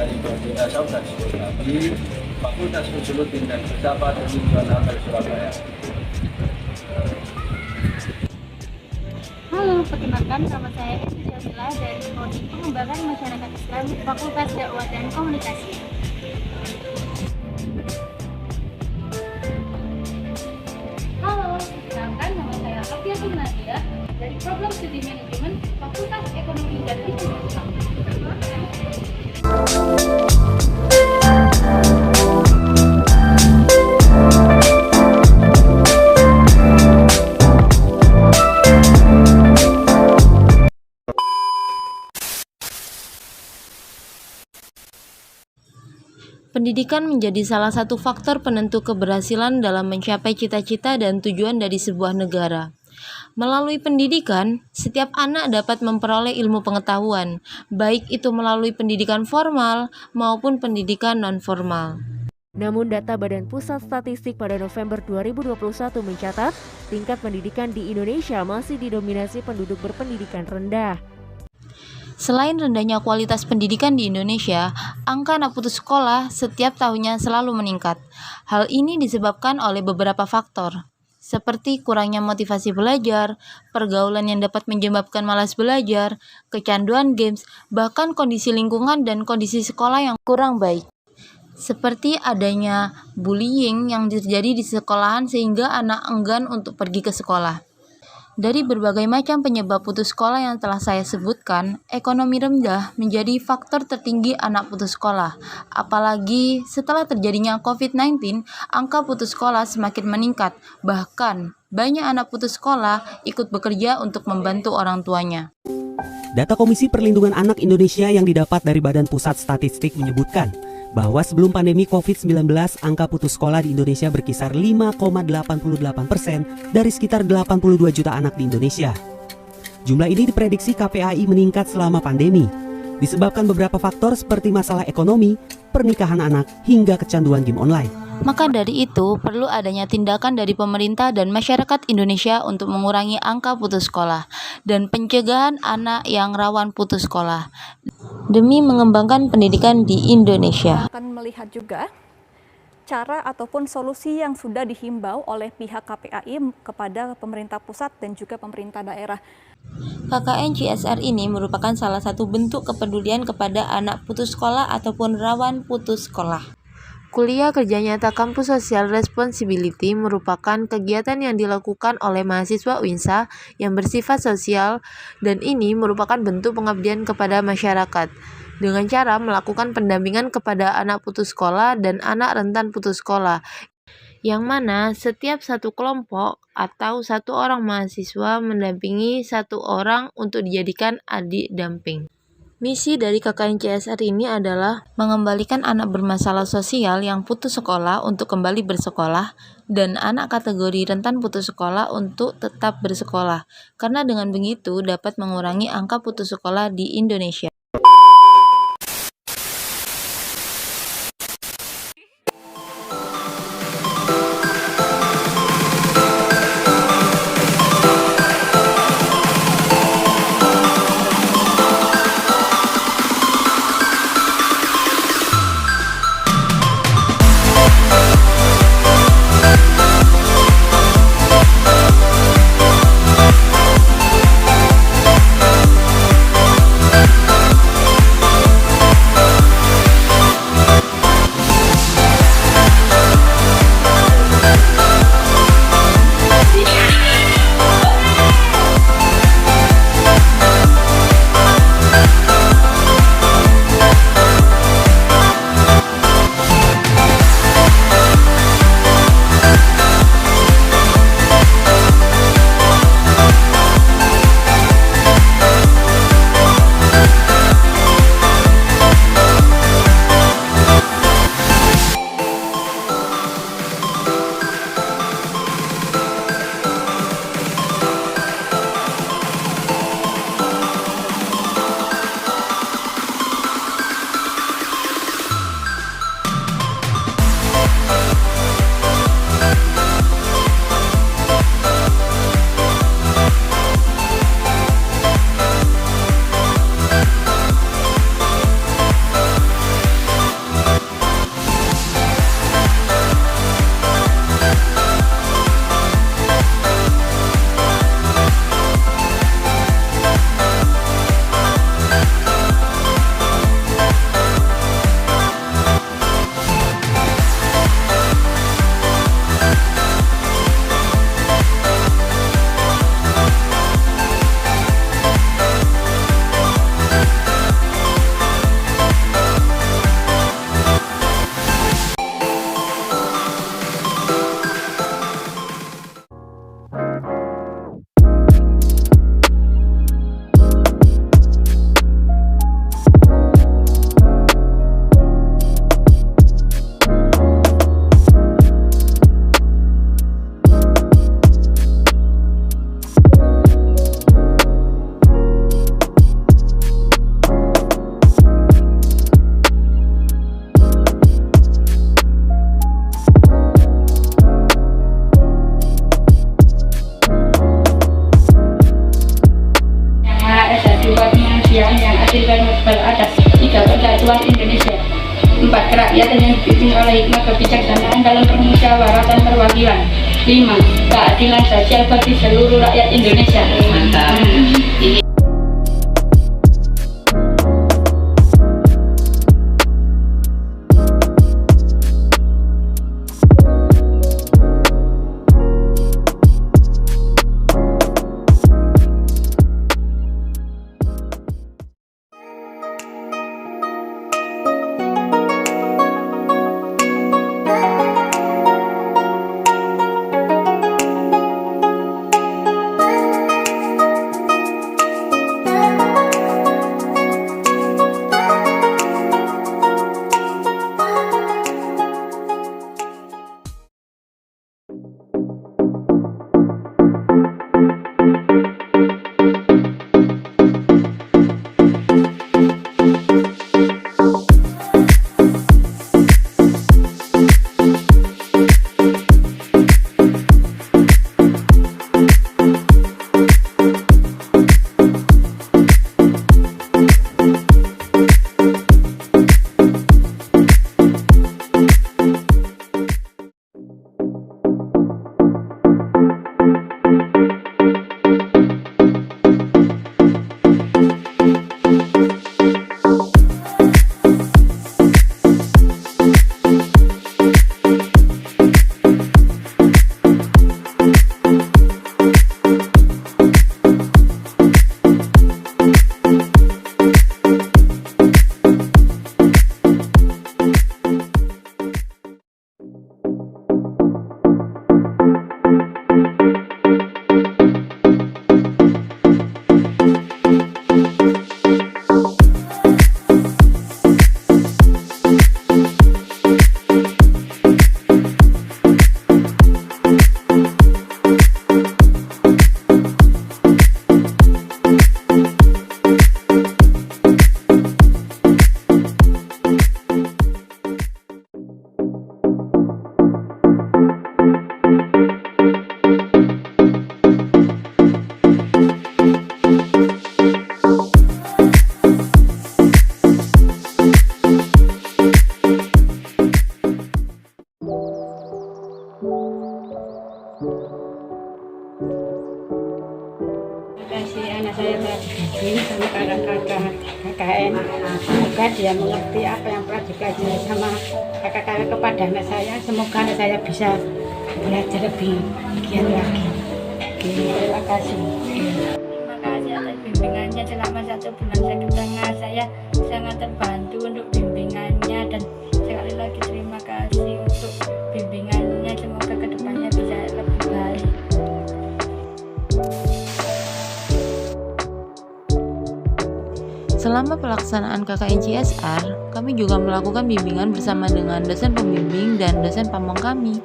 dari Komunitas Saudat di Fakultas Usuluddin dan Filsafat Universitas Al-Azhar Surabaya. Halo, perkenalkan nama saya Esti Jamila dari Prodi Pengembangan Masyarakat Islam Fakultas Dakwah dan Komunikasi. Halo, perkenalkan nama saya Afiatul Nadia dari Program Studi Manajemen Fakultas Ekonomi dan Bisnis. Pendidikan menjadi salah satu faktor penentu keberhasilan dalam mencapai cita-cita dan tujuan dari sebuah negara. Melalui pendidikan, setiap anak dapat memperoleh ilmu pengetahuan, baik itu melalui pendidikan formal maupun pendidikan non-formal. Namun data Badan Pusat Statistik pada November 2021 mencatat tingkat pendidikan di Indonesia masih didominasi penduduk berpendidikan rendah. Selain rendahnya kualitas pendidikan di Indonesia, angka anak putus sekolah setiap tahunnya selalu meningkat. Hal ini disebabkan oleh beberapa faktor, seperti kurangnya motivasi belajar, pergaulan yang dapat menyebabkan malas belajar, kecanduan games, bahkan kondisi lingkungan dan kondisi sekolah yang kurang baik. Seperti adanya bullying yang terjadi di sekolahan sehingga anak enggan untuk pergi ke sekolah. Dari berbagai macam penyebab putus sekolah yang telah saya sebutkan, ekonomi rendah menjadi faktor tertinggi anak putus sekolah. Apalagi setelah terjadinya COVID-19, angka putus sekolah semakin meningkat. Bahkan, banyak anak putus sekolah ikut bekerja untuk membantu orang tuanya. Data Komisi Perlindungan Anak Indonesia yang didapat dari Badan Pusat Statistik menyebutkan bahwa sebelum pandemi COVID-19, angka putus sekolah di Indonesia berkisar 5,88% dari sekitar 82 juta anak di Indonesia. Jumlah ini diprediksi KPAI meningkat selama pandemi, disebabkan beberapa faktor seperti masalah ekonomi, pernikahan anak, hingga kecanduan game online. Maka dari itu, perlu adanya tindakan dari pemerintah dan masyarakat Indonesia untuk mengurangi angka putus sekolah dan pencegahan anak yang rawan putus sekolah demi mengembangkan pendidikan di Indonesia. Akan melihat juga cara ataupun solusi yang sudah dihimbau oleh pihak KPAI kepada pemerintah pusat dan juga pemerintah daerah. KKN CSR ini merupakan salah satu bentuk kepedulian kepada anak putus sekolah ataupun rawan putus sekolah. Kuliah Kerja Nyata Kampus Social Responsibility merupakan kegiatan yang dilakukan oleh mahasiswa UINSA yang bersifat sosial dan ini merupakan bentuk pengabdian kepada masyarakat dengan cara melakukan pendampingan kepada anak putus sekolah dan anak rentan putus sekolah, yang mana setiap satu kelompok atau satu orang mahasiswa mendampingi satu orang untuk dijadikan adik damping. Misi dari KKN CSR ini adalah mengembalikan anak bermasalah sosial yang putus sekolah untuk kembali bersekolah dan anak kategori rentan putus sekolah untuk tetap bersekolah, karena dengan begitu dapat mengurangi angka putus sekolah di Indonesia. rakyat yang dipimpin oleh hikmah kebijaksanaan dalam permusyawaratan perwakilan. 5. Keadilan sosial bagi seluruh rakyat Indonesia. Mantap. Kasih anak saya tadi sama kakak-kakak KKN, semoga dia mengerti apa yang pernah dikaji sama kakak-kakak kepada anak saya. Semoga anak saya bisa belajar lebih giat lagi. Terima kasih. Terima kasih atas bimbingannya selama 1,5 bulan saya sangat terbantu untuk bimbingannya, dan sekali lagi terima kasih untuk bimbingannya. Semoga kedepannya bisa lebih baik. Selama pelaksanaan KKN CSR, kami juga melakukan bimbingan bersama dengan dosen pembimbing dan dosen pamong kami.